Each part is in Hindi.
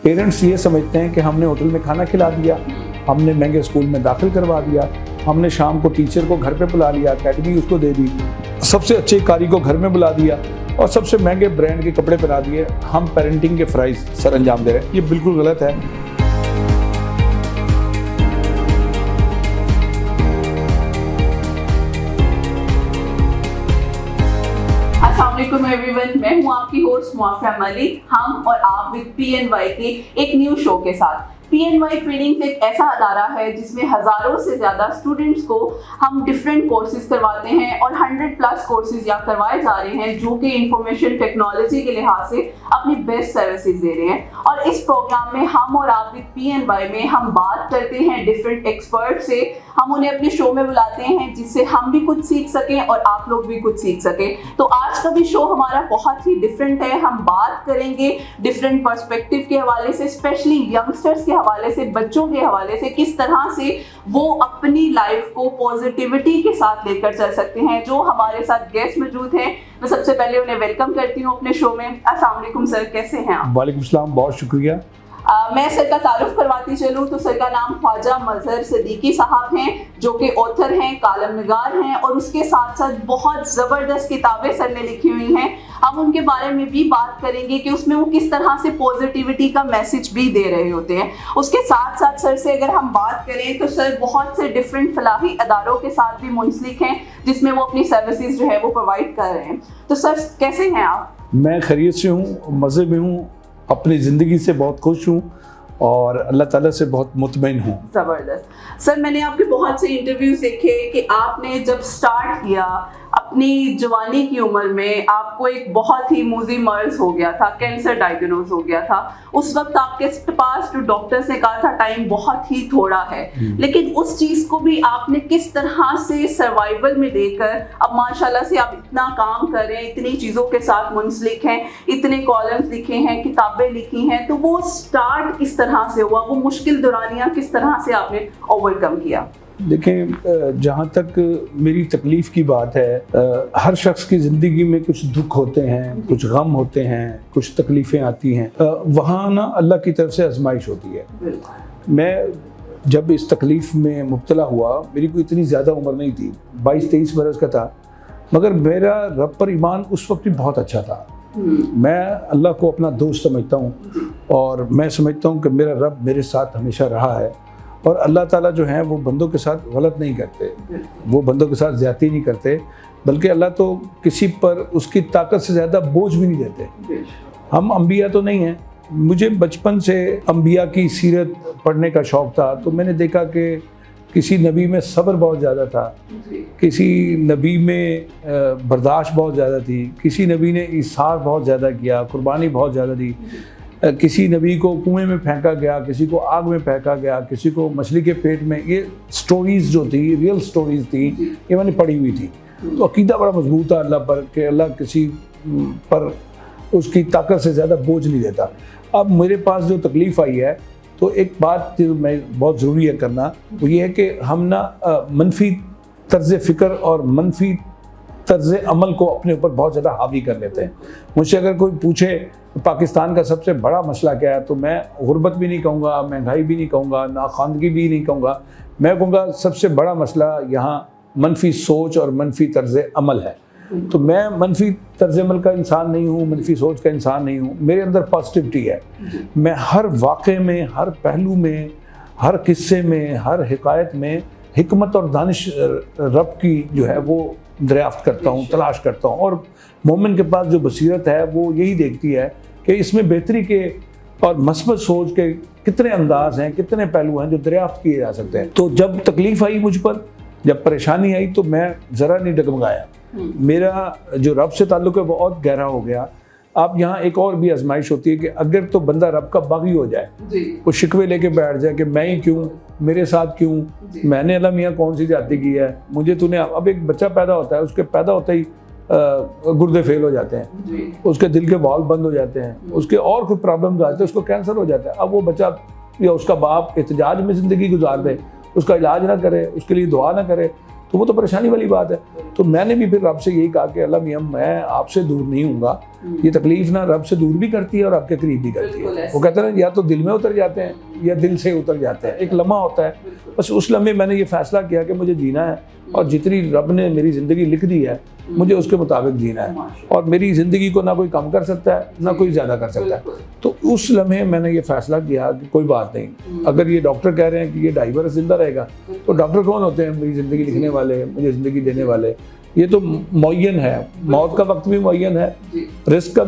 पेरेंट्स ये समझते हैं कि हमने होटल में खाना खिला दिया, हमने महंगे स्कूल में दाखिल करवा दिया, हमने शाम को टीचर को घर पे बुला लिया, अकेडमी उसको दे दी, सबसे अच्छे कारी को घर में बुला दिया और सबसे महंगे ब्रांड के कपड़े पहना दिए, हम पेरेंटिंग के फ़राइज़ सर अंजाम दे रहे हैं। ये बिल्कुल गलत है। अस्सलामुअलैकुम एवरीवन, मैं हूं आपकी होस्ट मुआफ़िया मलिक। हम और आप विद PNY के एक न्यू शो के साथ। PNY ट्रेनिंग एक ऐसा अदारा है जिसमें हज़ारों से ज़्यादा स्टूडेंट्स को हम डिफरेंट कोर्सेज करवाते हैं और 100+ कोर्सेज यहाँ करवाए जा रहे हैं जो कि इंफॉर्मेशन टेक्नोलॉजी के लिहाज से अपनी बेस्ट सर्विसेज दे रहे हैं। और इस प्रोग्राम में हम और आप विद PNY में हम बात करते हैं डिफरेंट एक्सपर्ट से, हम उन्हें अपने शो में बुलाते हैं जिससे हम भी कुछ सीख सकें और आप लोग भी कुछ सीख सकें। तो आज का भी शो हमारा बहुत ही डिफरेंट है। हम बात करेंगे डिफरेंट पर्सपेक्टिव के हवाले से, स्पेशली यंगस्टर्स के हवाले से, बच्चों के हवाले से, किस तरह से वो अपनी लाइफ को पॉजिटिविटी के साथ लेकर चल सकते हैं। जो हमारे साथ गेस्ट मौजूद हैं, मैं सबसे पहले उन्हें वेलकम करती हूँ अपने शो में। अस्सलाम वालेकुम सर, कैसे हैं आप? वालेकुम सलाम, बहुत शुक्रिया। मैं सर का तारुफ करवाती चलूँ तो सर का नाम ख्वाजा मजहर सिद्दीकी साहब हैं, जो कि ऑथर हैं, कालम निगार हैं और उसके साथ साथ बहुत ज़बरदस्त किताबें सर ने लिखी हुई हैं। हम उनके बारे में भी बात करेंगे कि उसमें वो किस तरह से पॉजिटिविटी का मैसेज भी दे रहे होते हैं। उसके साथ साथ सर से अगर हम बात करें तो सर बहुत से डिफरेंट फलाही अदारों के साथ भी मुंसलिक हैं जिसमें वो अपनी सर्विसेज जो है वो प्रोवाइड कर रहे हैं। तो सर कैसे हैं आप? मैं खैरियत से हूँ, मज़े में हूँ, अपनी ज़िंदगी से बहुत खुश हूँ और अल्लाह ताला से बहुत मुतमईन हूँ। ज़बरदस्त। सर मैंने आपके बहुत से इंटरव्यूज देखे कि आपने जब स्टार्ट किया अपनी जवानी की उम्र में, आपको एक बहुत ही मूजी मर्ज हो गया था, कैंसर डायग्नोज हो गया था। उस वक्त आपके पास जो डॉक्टर्स ने कहा था टाइम बहुत ही थोड़ा है, लेकिन उस चीज़ को भी आपने किस तरह से सर्वाइवल में लेकर अब माशाल्लाह से आप इतना काम कर रहे हैं, इतनी चीज़ों के साथ मुंसलिक हैं, इतने कॉलम्स लिखे हैं, किताबें लिखी हैं। तो वो स्टार्ट किस तरह से हुआ, वो मुश्किल दौरानियाँ किस तरह से आपने ओवरकम किया? देखें, जहाँ तक मेरी तकलीफ़ की बात है, हर शख्स की ज़िंदगी में कुछ दुख होते हैं, कुछ गम होते हैं, कुछ तकलीफ़ें आती हैं। वहाँ ना अल्लाह की तरफ से आजमाइश होती है। मैं जब इस तकलीफ़ में मुब्तला हुआ, मेरी कोई इतनी ज़्यादा उम्र नहीं थी, 22-23 बरस का था, मगर मेरा रब पर ईमान उस वक्त भी बहुत अच्छा था। मैं अल्लाह को अपना दोस्त समझता हूँ और मैं समझता हूँ कि मेरा रब मेरे साथ हमेशा रहा है। और अल्लाह ताला जो है वो बंदों के साथ गलत नहीं करते, वो बंदों के साथ ज़्यादती नहीं करते, बल्कि अल्लाह तो किसी पर उसकी ताकत से ज़्यादा बोझ भी नहीं देते। हम अंबिया तो नहीं हैं। मुझे बचपन से अंबिया की सीरत पढ़ने का शौक़ था, तो मैंने देखा कि किसी नबी में सब्र बहुत ज़्यादा था, किसी नबी में बर्दाश्त बहुत ज़्यादा थी, किसी नबी ने इसार बहुत ज़्यादा किया, कुर्बानी बहुत ज़्यादा दी, किसी नबी को कुएं में फेंका गया, किसी को आग में फेंका गया, किसी को मछली के पेट में। ये स्टोरीज़ जो थी, रियल स्टोरीज़ थी, ये मैंने पढ़ी हुई थी। तो अकीदा बड़ा मजबूत था अल्लाह पर कि अल्लाह किसी पर उसकी ताकत से ज़्यादा बोझ नहीं देता। अब मेरे पास जो तकलीफ़ आई है, तो एक बात जो मैं बहुत ज़रूरी है करना, वो ये है कि हम ना मनफी तर्ज़ फ़िक्र और मनफी तर्ज़ अमल को अपने ऊपर बहुत ज़्यादा हावी कर लेते हैं। मुझसे अगर कोई पूछे पाकिस्तान का सबसे बड़ा मसला क्या है, तो मैं गुर्बत भी नहीं कहूँगा, महंगाई भी नहीं कहूँगा, नाखानगी भी नहीं कहूँगा। मैं कहूँगा सबसे बड़ा मसला यहाँ मनफी सोच और मनफी तर्ज़ अमल है। तो मैं मनफी तर्ज़ अमल का इंसान नहीं हूँ, मनफी सोच का इंसान नहीं हूँ। मेरे अंदर पॉजिटिविटी है। मैं हर वाक़े में, हर पहलू में, हर किस्से में, हर हिकायत में हिकमत और दानिश रब की जो है वो दरियाफ्त करता हूँ, तलाश करता हूँ। और मोमिन के पास जो बसीरत है वो यही देखती है कि इसमें बेहतरी के और मस्बत सोच के कितने अंदाज हैं, कितने पहलू हैं जो दरियाफ्त किए जा सकते हैं। तो जब तकलीफ़ आई मुझ पर, जब परेशानी आई, तो मैं ज़रा नहीं डगमगाया। मेरा जो रब से ताल्लुक़ है वो और गहरा हो गया। अब यहाँ एक और भी आजमाइश होती है कि अगर तो बंदा रब का बागी हो जाए, वो शिकवे लेके बैठ जाए कि मैं ही क्यों, मेरे साथ क्यों, मैंने अल्लाह मियाँ कौन सी जाति की है, मुझे तूने। अब एक बच्चा पैदा होता है, उसके पैदा होते ही गुर्दे फेल हो जाते हैं, उसके दिल के वाल्व बंद हो जाते हैं, उसके और कुछ प्रॉब्लम्स आते हैं, उसको कैंसर हो जाता है। अब वो बच्चा या उसका बाप एहतजाज में ज़िंदगी गुजार दे, उसका इलाज ना करे, उसके लिए दुआ ना करे, तो वो तो परेशानी वाली बात है। तो मैंने भी फिर रब से यही कहा कि अल्लाह मियां मैं आपसे दूर नहीं हूँगा, ये तकलीफ ना रब से दूर भी करती है और आपके करीब भी करती है। वो कहते हैं या तो दिल में उतर जाते हैं या दिल से उतर जाते हैं, एक लम्हा होता है। बस उस लम्हे मैंने ये फैसला किया कि मुझे जीना है और जितनी रब ने मेरी ज़िंदगी लिख दी है मुझे उसके मुताबिक जीना है, और मेरी ज़िंदगी को ना कोई कम कर सकता है ना कोई ज़्यादा कर सकता है। तो उस लम्हे मैंने ये फैसला किया कि कोई बात नहीं, अगर ये डॉक्टर कह रहे हैं कि ये 2.5 बरस जिंदा रहेगा, तो डॉक्टर कौन होते हैं? मेरी ज़िंदगी लिखने वाले, मुझे ज़िंदगी देने वाले। ये तो मुअय्यन है, मौत का वक्त भी मुअय्यन है, रिस्क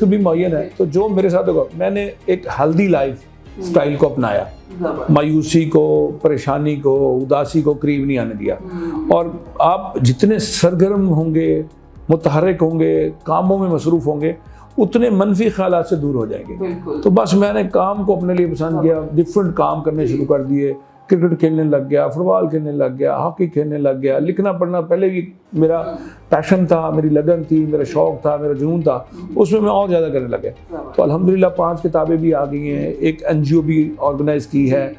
भी मुअय्यन है। तो जो मेरे साथ होगा, मैंने एक हेल्दी लाइफ स्टाइल को अपनाया, मायूसी को, परेशानी को, उदासी को करीब नहीं आने दिया। और आप जितने सरगर्म होंगे, मुतहर्रिक होंगे, कामों में मसरूफ़ होंगे, उतने मनफी ख्यालात से दूर हो जाएंगे। तो बस मैंने काम को अपने लिए पसंद किया, डिफरेंट काम करने शुरू कर दिए। क्रिकेट खेलने लग गया, फुटबॉल खेलने लग गया, हॉकी खेलने लग गया, लिखना पढ़ना पहले भी मेरा पैशन था, मेरी लगन थी, मेरा शौक़ था, मेरा जुनून था, उसमें मैं और ज़्यादा करने लगे। तो अल्हम्दुलिल्लाह 5 किताबें भी आ गई हैं, एक NGO भी ऑर्गेनाइज़ की है,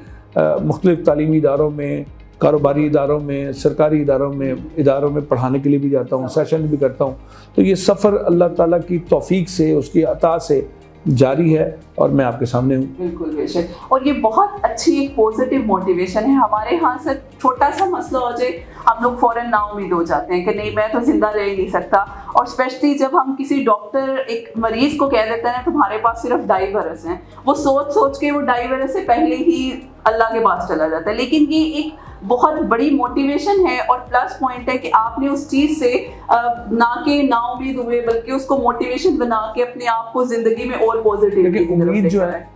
मुख्तलिफ़ तालीमी इदारों में, कारोबारी इदारों में, सरकारी इदारों में पढ़ाने के लिए भी जाता हूँ, सेशन भी करता हूँ। तो ये सफ़र अल्लाह ताला की तौफीक से, उसकी अता से जारी है और मैं आपके सामने हूँ। बिल्कुल बेशक। और ये बहुत अच्छी एक पॉजिटिव मोटिवेशन है। हमारे यहाँ से छोटा सा मसला हो जाए, हम लोग फ़ौरन नाउम्मीद हो जाते हैं कि नहीं मैं तो जिंदा रह ही नहीं सकता। और स्पेशली जब हम किसी डॉक्टर एक मरीज को कह देते हैं तुम्हारे पास सिर्फ 2.5 बरस हैं, वो सोच के वो 2.5 बरस से पहले ही अल्लाह के पास चला जाता है। लेकिन ये एक बहुत बड़ी मोटिवेशन है और प्लस पॉइंट है कि आपने उस चीज़ से ना कि नाउम्मीद हुए, बल्कि उसको मोटिवेशन बना के अपने आप को जिंदगी में और पॉजिटिव।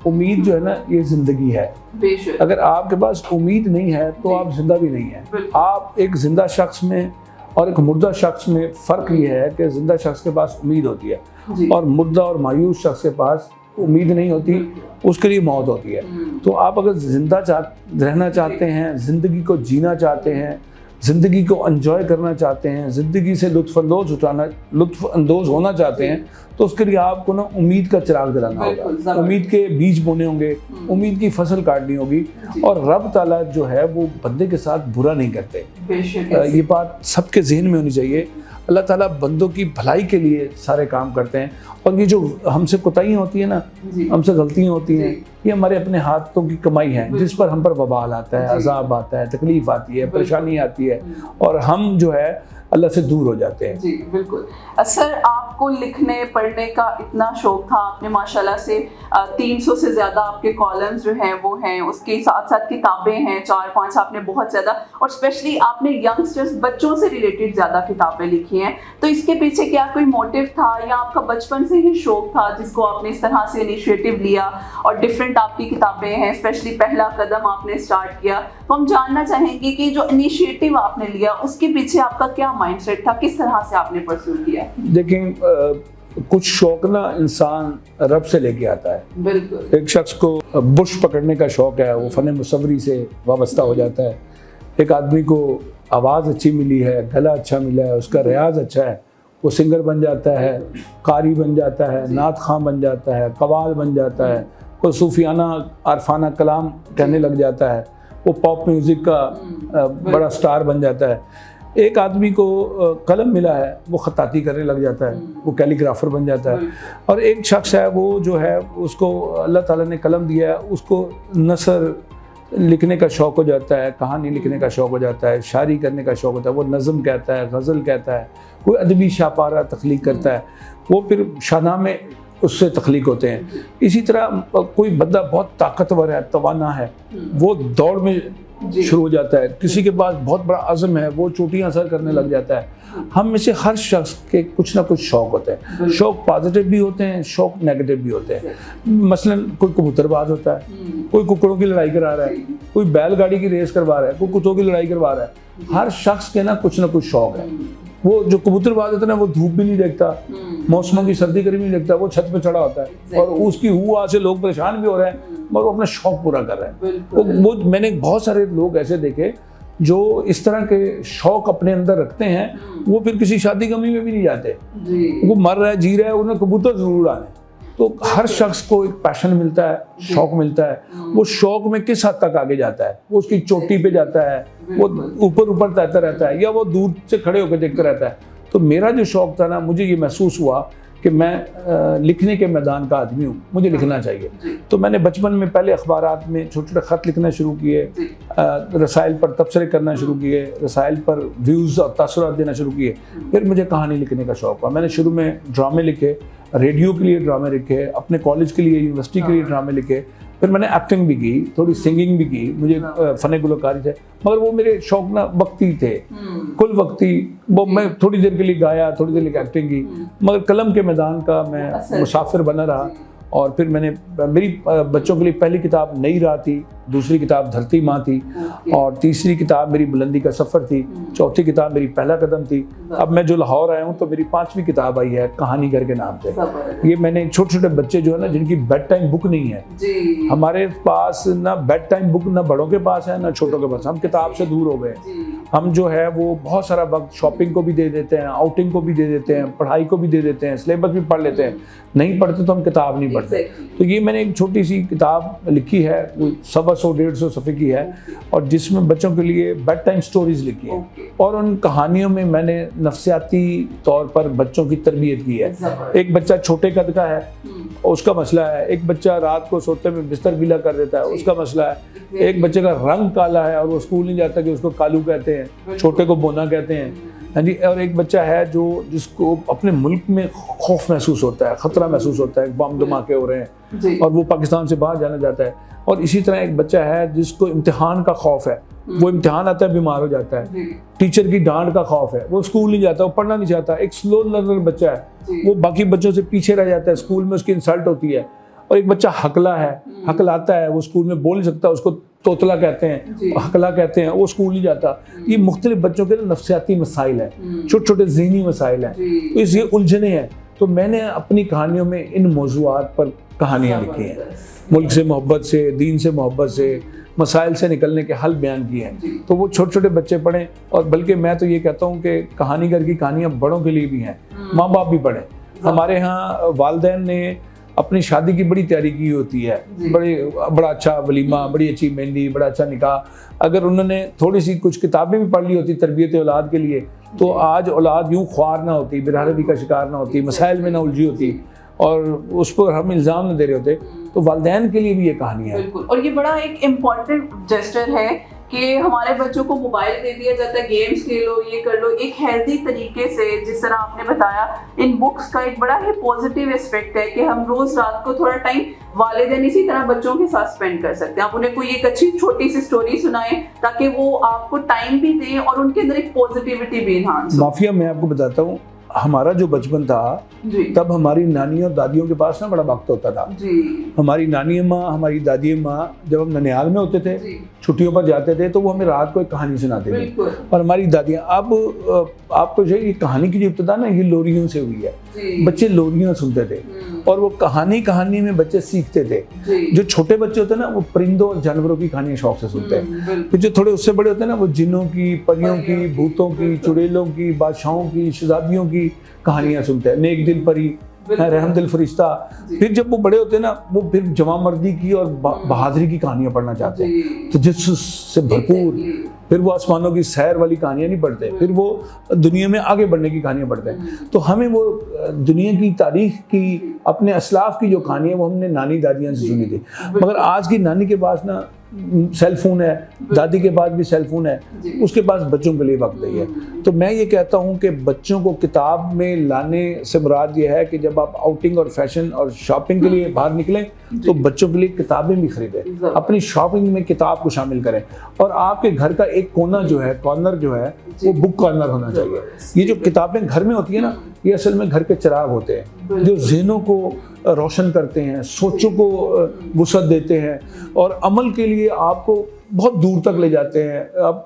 उम्मीद जो है ना, ये जिंदगी है। बेशक। अगर आपके पास उम्मीद नहीं है तो आप जिंदा भी नहीं है। आप एक जिंदा शख्स में और एक मुर्दा शख्स में फ़र्क ये है कि जिंदा शख्स के पास उम्मीद होती है और मुर्दा और मायूस शख्स के पास उम्मीद नहीं होती, उसके लिए मौत होती है। तो आप अगर जिंदा रहना चाहते हैं, ज़िंदगी को जीना चाहते हैं, ज़िंदगी को एंजॉय करना चाहते हैं, ज़िंदगी से लुत्फ़अंदोज़ होना चाहते हैं, तो उसके लिए आपको ना उम्मीद का चिराग जलाना होगा, उम्मीद के बीज बोने होंगे, उम्मीद की फसल काटनी होगी। और रब ताला जो है वो बंदे के साथ बुरा नहीं करते, ये बात सबके जहन में होनी चाहिए। अल्लाह ताला बंदों की भलाई के लिए सारे काम करते हैं। और ये जो हमसे कोताहियाँ होती है ना, हमसे गलतियाँ होती हैं, ये हमारे अपने हाथों की कमाई है, जिस पर हम पर वबाल आता है, अजाब आता है, तकलीफ़ आती है, परेशानी आती है और हम जो है अल्लाह से दूर हो जाते हैं। जी बिल्कुल। सर आपको लिखने पढ़ने का इतना शौक था, आपने माशाल्लाह से 300 से ज़्यादा आपके कॉलम्स जो हैं वो हैं, उसके साथ साथ किताबें हैं 4-5, आपने बहुत ज़्यादा, और स्पेशली आपने यंगस्टर्स बच्चों से रिलेटेड ज़्यादा किताबें लिखी हैं। तो इसके पीछे क्या कोई मोटिव था या आपका बचपन से ही शौक था जिसको आपने इस तरह से इनिशिएटिव लिया और डिफरेंट आपकी किताबें हैं, स्पेशली पहला कदम आपने स्टार्ट किया? तो हम जानना चाहेंगे कि जो इनिशिएटिव आपने लिया उसके पीछे आपका क्या माइंडसेट था, किस तरह से आपने परस्यू किया? देखिए, कुछ शौक ना इंसान रब से लेके आता है। बिल्कुल। एक शख्स को बुश पकड़ने का शौक है, वो फ़न मुसव्वरी से वाबस्ता हो जाता है। एक आदमी को आवाज़ अच्छी मिली है, गला अच्छा मिला है, उसका रियाज अच्छा है, वो सिंगर बन जाता है, कारी बन जाता है, नात खां बन जाता है, कवाल बन जाता है, वो सूफियाना आरफाना कलाम कहने लग जाता है, वो पॉप म्यूज़िक का बड़ा स्टार बन जाता है। एक आदमी को कलम मिला है, वो ख़त्ताती करने लग जाता है, वो कैलीग्राफर बन जाता है। और एक शख्स है वो जो है उसको अल्लाह ताला ने कलम दिया है, उसको नसर लिखने का शौक़ हो जाता है, कहानी लिखने का शौक़ हो जाता है, शायरी करने का शौक़ होता है, वो नज़म कहता है, गज़ल कहता है, कोई अदबी शापारा तख्लीक करता है, वो फिर शाहनामे उससे तख्लीक होते हैं। इसी तरह कोई बंदा बहुत ताकतवर है, तवाना है, वो दौड़ में शुरू हो जाता है। किसी के पास बहुत बड़ा अज़म है, वो चोटियाँ सर करने लग जाता है। हम में से हर शख्स के कुछ ना कुछ शौक़ होते हैं। शौक़ पॉजिटिव भी होते हैं, शौक़ नेगेटिव भी होते हैं। मसलन कोई कबूतरबाज होता है, कोई कुकड़ों की लड़ाई करा रहा है, कोई बैलगाड़ी की रेस करवा रहा है, कोई कुत्तों की लड़ाई करवा रहा है। हर शख्स के ना कुछ शौक़ है। वो जो कबूतरबाज होता है ना, वो धूप भी नहीं देखता, मौसमों की सर्दी गर्मी नहीं देखता, वो छत पे चढ़ा होता है और उसकी हुआ से लोग परेशान भी हो रहे हैं, मगर वो अपना शौक पूरा कर रहे हैं। वो मैंने बहुत सारे लोग ऐसे देखे जो इस तरह के शौक अपने अंदर रखते हैं, वो फिर किसी शादी गमी में भी नहीं जाते। वो मर रहा है, जी रहा है, उन्हें कबूतर जरूर आने। तो हर शख्स को एक पैशन मिलता है, शौक मिलता है, वो शौक में किस हद तक आगे जाता है, वो उसकी चोटी पे जाता है, वो ऊपर ऊपर तैरता रहता है, या वो दूर से खड़े होकर देखता रहता है। तो मेरा जो शौक था ना, मुझे ये महसूस हुआ कि मैं लिखने के मैदान का आदमी हूँ, मुझे लिखना चाहिए। तो मैंने बचपन में पहले अखबारात में छोटे छोटे ख़त लिखना शुरू किए, रसाइल पर तबसरे करना शुरू किए, रसाइल पर व्यूज़ और तासुरात देना शुरू किए। फिर मुझे कहानी लिखने का शौक़ हुआ। मैंने शुरू में ड्रामे लिखे, रेडियो के लिए ड्रामे लिखे, अपने कॉलेज के लिए, यूनिवर्सिटी के लिए ड्रामे लिखे। फिर मैंने एक्टिंग भी की, थोड़ी सिंगिंग भी की, मुझे फ़न गुलकारी थे, मगर वो मेरे शौक ना वक्ती थे, कुल वक्ती। वो मैं थोड़ी देर के लिए गाया, थोड़ी देर के लिए एक्टिंग की, मगर कलम के मैदान का मैं मुसाफिर बना रहा। और फिर मेरी बच्चों के लिए पहली किताब नई राह थी, दूसरी किताब धरती माँ थी, और तीसरी किताब मेरी बुलंदी का सफ़र थी, चौथी किताब मेरी पहला कदम थी। अब मैं जो लाहौर आया हूँ तो मेरी 5वीं किताब आई है कहानी घर के नाम से। ये मैंने छोटे छोटे बच्चे जो है ना, जिनकी बेड टाइम बुक नहीं है, हमारे पास ना बेड टाइम बुक ना बड़ों के पास है ना छोटों के पास, हम किताब से दूर हो गए। हम जो है वो बहुत सारा वक्त शॉपिंग को भी दे देते हैं, आउटिंग को भी दे देते हैं, पढ़ाई को भी दे देते हैं, सिलेबस भी पढ़ लेते हैं, नहीं पढ़ते तो हम किताब नहीं पढ़ते। तो ये मैंने एक छोटी सी किताब लिखी है, वो 100-150 सफ़े की है, और जिसमें बच्चों के लिए बेड टाइम स्टोरीज लिखी है, और उन कहानियों में मैंने नफ्सियाती तौर पर बच्चों की तरबियत की है। एक बच्चा छोटे कद का है, उसका मसला है। एक बच्चा रात को सोते में बिस्तर गीला कर देता है, उसका मसला है। एक बच्चे का रंग काला है और वो स्कूल नहीं जाता कि उसको कालू कहते हैं, छोटे को बोना कहते हैं, हाँ जी। और एक बच्चा है जिसको अपने मुल्क में खौफ महसूस होता है, ख़तरा महसूस होता है, बम धमाके हो रहे हैं और वो पाकिस्तान से बाहर जाना चाहता है। और इसी तरह एक बच्चा है जिसको इम्तिहान का खौफ है, वो इम्तिहान आता है बीमार हो जाता है, टीचर की डांट का खौफ है, वो स्कूल नहीं जाता, वो पढ़ना नहीं चाहता। एक स्लो लर्नर बच्चा है, वो बाकी बच्चों से पीछे रह जाता है, स्कूल में उसकी इंसल्ट होती है। और एक बच्चा हकला है, हकलाता है, वो स्कूल में बोल नहीं सकता, उसको तोतला कहते हैं, हकला कहते हैं, वो स्कूल नहीं जाता। ये मुख्तलिफ बच्चों के नफ्सियाती मसाइल हैं, छोटे छोटे ज़हनी मसाइल हैं, तो इसलिए उलझने हैं। तो मैंने अपनी कहानियों में इन मौज़ूआत पर कहानियाँ लिखी हैं, मुल्क से मोहब्बत से, दीन से मोहब्बत से, मसाइल से निकलने के हल बयान किए हैं। तो वो छोटे छोटे बच्चे पढ़ें, और बल्कि मैं तो ये कहता हूँ कि कहानी घर की कहानियाँ बड़ों के लिए भी हैं, माँ बाप भी पढ़ें। हमारे यहाँ वालिदैन ने अपनी शादी की बड़ी तैयारी की होती है, बड़ा अच्छा वलीमा, बड़ी अच्छी मेहंदी, बड़ा अच्छा निकाह। अगर उन्होंने थोड़ी सी कुछ किताबें भी पढ़ ली होती तरबियत औलाद के लिए, तो आज औलाद यूँ ख्वार ना होती, बिरहरवी का शिकार ना होती, मसाइल में ना उलझी होती, और उस पर हम इल्ज़ाम न दे रहे होते। तो वालिदैन के लिए भी ये कहानी है। बिल्कुल, और ये बड़ा एक इम्पॉर्टेंट जेस्चर है कि हमारे बच्चों को मोबाइल दे दिया जाता है, गेम्स खेलो, ये कर लो, एक हेल्दी तरीके से, जिस तरह आपने बताया। इन बुक्स का एक बड़ा ही पॉजिटिव एस्पेक्ट है कि हम रोज रात को थोड़ा टाइम वालिदैन इसी तरह बच्चों के साथ स्पेंड कर सकते हैं। आप उन्हें कोई एक अच्छी छोटी सी स्टोरी सुनाएं ताकि वो आपको टाइम भी दें और उनके अंदर एक पॉजिटिविटी भी इन्हांस हो। माफिया, मैं आपको बताता हूँ, हमारा जो बचपन था तब हमारी नानी और दादियों के पास ना बड़ा वक्त होता था। हमारी नानी माँ, हमारी दादी माँ, जब हम ननिहाल में होते थे, छुट्टियों पर जाते थे, तो वो हमें रात को एक कहानी सुनाते थे। और हमारी दादियाँ, अब आपको जो ये कहानी की जो इब्तिदा ना, ये लोरियों से हुई है। बच्चे लोरियाँ सुनते थे और वो कहानी में बच्चे सीखते थे। जो छोटे बच्चे होते हैं ना, वो परिंदों और जानवरों की कहानियाँ शौक से सुनते हैं। फिर जो थोड़े उससे बड़े होते हैं ना, वो जिन्नों की, परियों की, भूतों की, चुड़ैलों की, बादशाहों की, शहजादियों की कहानियाँ सुनते हैं, नेक दिल परी, रहमदिल फरिश्ता। फिर जब वो बड़े होते हैं ना, वो फिर जवां मर्दी की और बहादुरी की कहानियाँ पढ़ना चाहते हैं, तो जिससे भरपूर। फिर वो आसमानों की सैर वाली कहानियाँ नहीं पढ़ते, फिर वो दुनिया में आगे बढ़ने की कहानियाँ पढ़ते हैं। तो हमें वो दुनिया की तारीख की, अपने असलाफ की जो कहानी है, वो हमने नानी दादियाँ से सुनी थी। मगर आज की नानी के पास ना सेल फोन है, दादी के पास भी सेल फोन है, उसके पास बच्चों के लिए वक्त नहीं है। तो मैं ये कहता हूँ कि बच्चों को किताब में लाने से मुराद ये है कि जब आप आउटिंग और फैशन और शॉपिंग के लिए बाहर निकलें, तो बच्चों के लिए किताबें भी खरीदें, अपनी शॉपिंग में किताब को शामिल करें। और आपके घर का एक कोना जो है, कॉर्नर जो है, वो बुक कॉर्नर होना चाहिए। ये जो किताबें घर में होती है ना, ये असल में घर के चिराग होते हैं, जो ज़हनों को रोशन करते हैं, सोचों को वुसअत देते हैं, और अमल के लिए आपको बहुत दूर तक ले जाते हैं।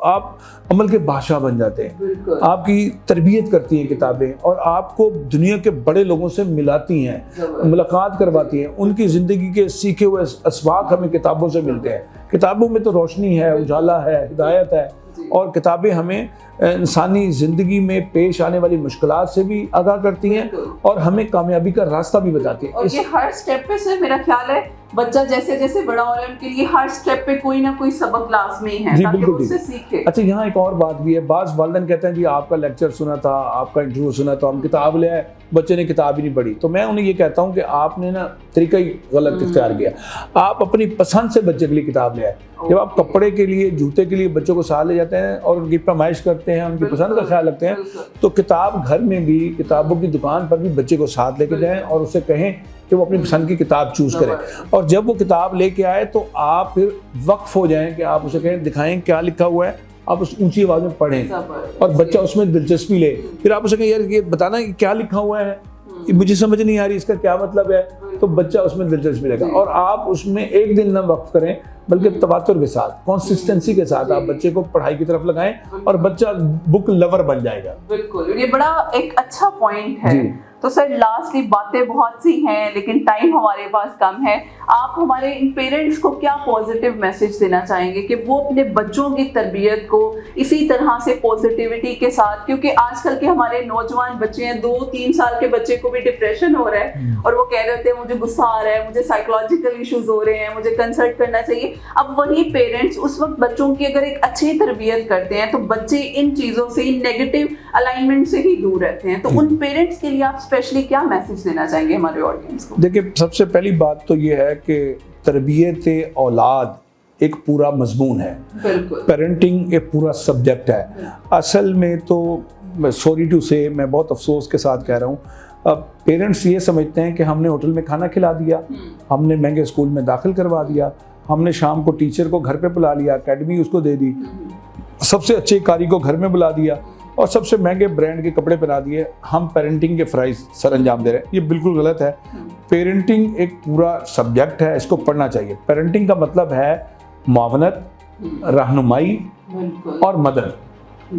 आप अमल के बादशाह बन जाते हैं। बिल्कुल। आपकी तरबियत करती हैं किताबें, और आपको दुनिया के बड़े लोगों से मिलाती हैं, मुलाकात करवाती हैं। उनकी ज़िंदगी के सीखे हुए असबाक हमें किताबों से मिलते हैं। किताबों में तो रोशनी है, उजाला है, हिदायत है, और किताबें हमें इंसानी ज़िंदगी में पेश आने वाली मुश्किलात से भी आगाह करती हैं और हमें कामयाबी का रास्ता भी बताती हैं। और ये हर स्टेप पे सर मेरा ख्याल है बच्चा जैसे जैसे बड़ा हो रहा है उनके लिए हर स्टेप पे कोई ना कोई सबक लाजमी है जी, ताकि वो बिल्कुल उससे सीखे। अच्छा, यहाँ एक और बात भी है। बाज़ वालिदैन कहते हैं जी आपका लेक्चर सुना था, आपका इंटरव्यू सुना था, हम किताब ले आए, बच्चे ने किताब ही नहीं पढ़ी। तो मैं उन्हें ये कहता हूँ कि आपने ना तरीका ही गलत इख्तियार किया। आप अपनी पसंद से बच्चे के लिए किताब ले आए। जब आप कपड़े के लिए, जूते के लिए बच्चों को साथ ले जाते हैं और उनकी फरमाइश करते हैं, उनकी पसंद का ख्याल रखते हैं, तो किताब घर में भी, किताबों की दुकान पर भी बच्चे को साथ लेके जाएं और उससे कहें कि वो अपनी पसंद की किताब चूज़ करें। और जब वो किताब लेके आए तो आप फिर वक्फ हो जाएं कि आप उसे कहें, दिखाएं क्या लिखा हुआ है, आप उस ऊंची आवाज़ में पढ़ें और बच्चा उसमें दिलचस्पी ले। फिर आप उसे कहें यार ये बताना कि क्या लिखा हुआ है, मुझे समझ नहीं आ रही, इसका क्या मतलब है, तो बच्चा उसमें दिलचस्पी लेगा। और आप उसमें एक दिन ना वक्फ करें बल्कि तवातुर के साथ, कंसिस्टेंसी के साथ आप बच्चे को पढ़ाई की तरफ लगाएं और बच्चा बुक लवर बन जाएगा। बिल्कुल, ये बड़ा एक अच्छा पॉइंट है। तो सर लास्टली बातें बहुत सी हैं लेकिन टाइम हमारे पास कम है। आप हमारे इन पेरेंट्स को क्या पॉजिटिव मैसेज देना चाहेंगे कि वो अपने बच्चों की तरबियत को इसी तरह से पॉजिटिविटी के साथ, क्योंकि आजकल के हमारे नौजवान बच्चे हैं, 2-3 साल के बच्चे को भी डिप्रेशन हो रहा है और वो कह रहे होते हैं मुझे गुस्सा आ रहा है, मुझे साइकोलॉजिकल इश्यूज हो रहे हैं, मुझे कंसल्ट करना चाहिए। अब वही पेरेंट्स उस वक्त बच्चों की अगर एक अच्छी तरबियत करते हैं तो बच्चे इन चीज़ों से, इन नेगेटिव अलाइनमेंट से ही दूर रहते हैं। तो उन पेरेंट्स के लिए आप स्पेशली क्या मैसेज देना चाहेंगे हमारे ऑडियंस को? देखिए, सबसे पहली बात तो ये है कि तरबियत औलाद एक पूरा मजमून है। बिल्कुल। पेरेंटिंग एक पूरा सब्जेक्ट है। असल में तो सॉरी टू से, मैं बहुत अफसोस के साथ कह रहा हूँ, अब पेरेंट्स ये समझते हैं कि हमने होटल में खाना खिला दिया, हमने महंगे स्कूल में दाखिल करवा दिया, हमने शाम को टीचर को घर पे बुला लिया, एकेडमी उसको दे दी, सबसे अच्छे कारी को घर में बुला दिया और सबसे महंगे ब्रांड के कपड़े पहना दिए, हम पेरेंटिंग के फ़राइज़ सर अंजाम दे रहे हैं। ये बिल्कुल गलत है। पेरेंटिंग एक पूरा सब्जेक्ट है, इसको पढ़ना चाहिए। पेरेंटिंग का मतलब है मुआवनत, रहनुमाई और मदद,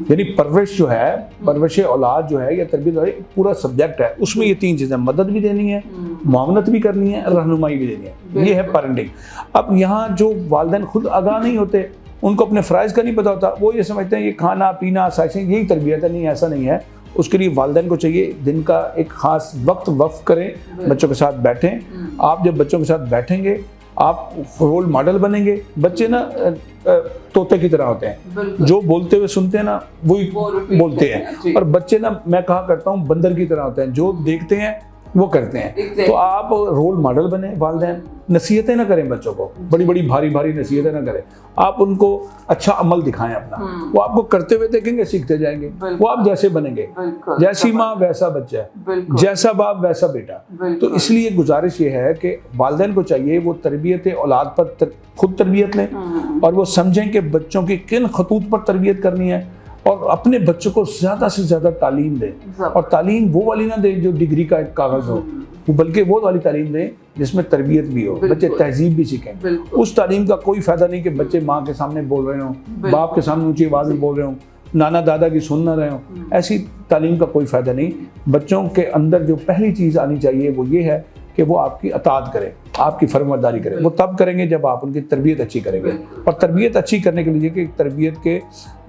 यानी परवरिश जो है, परवरिश औलाद जो है या तरबियत है, एक पूरा सब्जेक्ट है। उसमें ये 3 चीज़ें, मदद भी देनी है, मुआवनत भी करनी है, रहनुमाई भी देनी है। ये है पेरेंटिंग। अब यहाँ जो वालिदैन खुद आगाह नहीं होते, उनको अपने फ़राइज़ का नहीं पता होता, वो ये समझते हैं ये खाना पीना साइंसें यही तरबियत है। नहीं, ऐसा नहीं है। उसके लिए वालिदैन को चाहिए दिन का एक ख़ास वक्त वक्फ करें, बच्चों के साथ बैठें। आप जब बच्चों के साथ बैठेंगे आप रोल मॉडल बनेंगे। बच्चे ना तोते की तरह होते हैं, जो बोलते हुए सुनते हैं ना वही बोलते हैं, और बच्चे ना, मैं कहा करता हूँ, बंदर की तरह होते हैं, जो देखते हैं वो करते हैं। तो आप रोल मॉडल बने वालिदैन, नसीहतें ना करें बच्चों को, बड़ी बड़ी भारी भारी नसीहतें ना करें, आप उनको अच्छा अमल दिखाएं अपना। वो आपको करते हुए देखेंगे, सीखते जाएंगे, वो आप जैसे बनेंगे। जैसी माँ वैसा बच्चा, जैसा बाप वैसा बेटा। तो इसलिए गुजारिश ये है कि वालिदैन को चाहिए वो तरबियत औलाद पर खुद तरबियत लें और वो समझें कि बच्चों की किन खतूत पर तरबियत करनी है और अपने बच्चों को ज़्यादा से ज़्यादा तालीम दें। और तालीम वो वाली ना दें जो डिग्री का एक कागज़ हो, बल्कि वो वाली तालीम दें जिसमें तरबियत भी हो, बच्चे तहजीब भी सीखें। उस तालीम का कोई फ़ायदा नहीं कि बच्चे माँ के सामने बोल रहे हों, बाप के सामने ऊंची आवाज़ में बोल रहे हों, नाना दादा की सुन ना रहे हों। ऐसी तालीम का कोई फ़ायदा नहीं। बच्चों के अंदर जो पहली चीज़ आनी चाहिए वो ये है कि वो आपकी अताअत करें, आपकी फरमाबरदारी करें। वो तब करेंगे जब आप उनकी तरबियत अच्छी करेंगे। और तरबियत अच्छी करने के लिए कि तरबियत के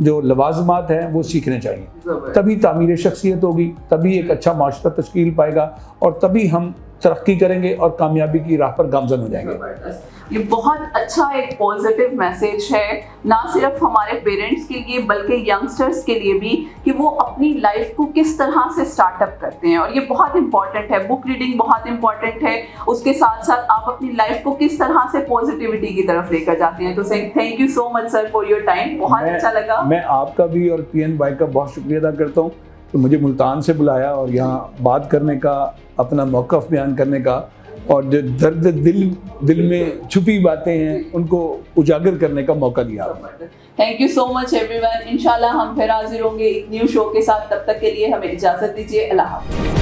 जो लवाजमात हैं वो सीखने चाहिए, तभी तामीर शख्सियत होगी, तभी एक अच्छा माशरा तश्कील पाएगा और तभी हम तरक्की करेंगे और कामयाबी की राह पर गामजन हो जाएंगे। ये बहुत अच्छा एक पॉजिटिव मैसेज है, ना सिर्फ हमारे पेरेंट्स के लिए बल्कि यंगस्टर्स के लिए भी, कि वो अपनी लाइफ को किस तरह से स्टार्टअप करते हैं। और ये बहुत इंपॉर्टेंट है, बुक रीडिंग बहुत इंपॉर्टेंट है, उसके साथ साथ आप अपनी लाइफ को किस तरह से पॉजिटिविटी की तरफ लेकर जाते हैं। तो thank you so much sir for your time, बहुत अच्छा लगा। मैं आपका भी और PNY का बहुत शुक्रिया अदा करता हूँ तो मुझे मुल्तान से बुलाया और यहाँ बात करने का, अपना मौक़िफ़ बयान करने का, और जो दर्द दिल में छुपी बातें हैं उनको उजागर करने का मौका दिया। Thank you so much everyone. इंशाल्लाह हम फिर हाजिर होंगे एक न्यू शो के साथ। तब तक के लिए हमें इजाज़त दीजिए। अल्लाह हाफ़िज़।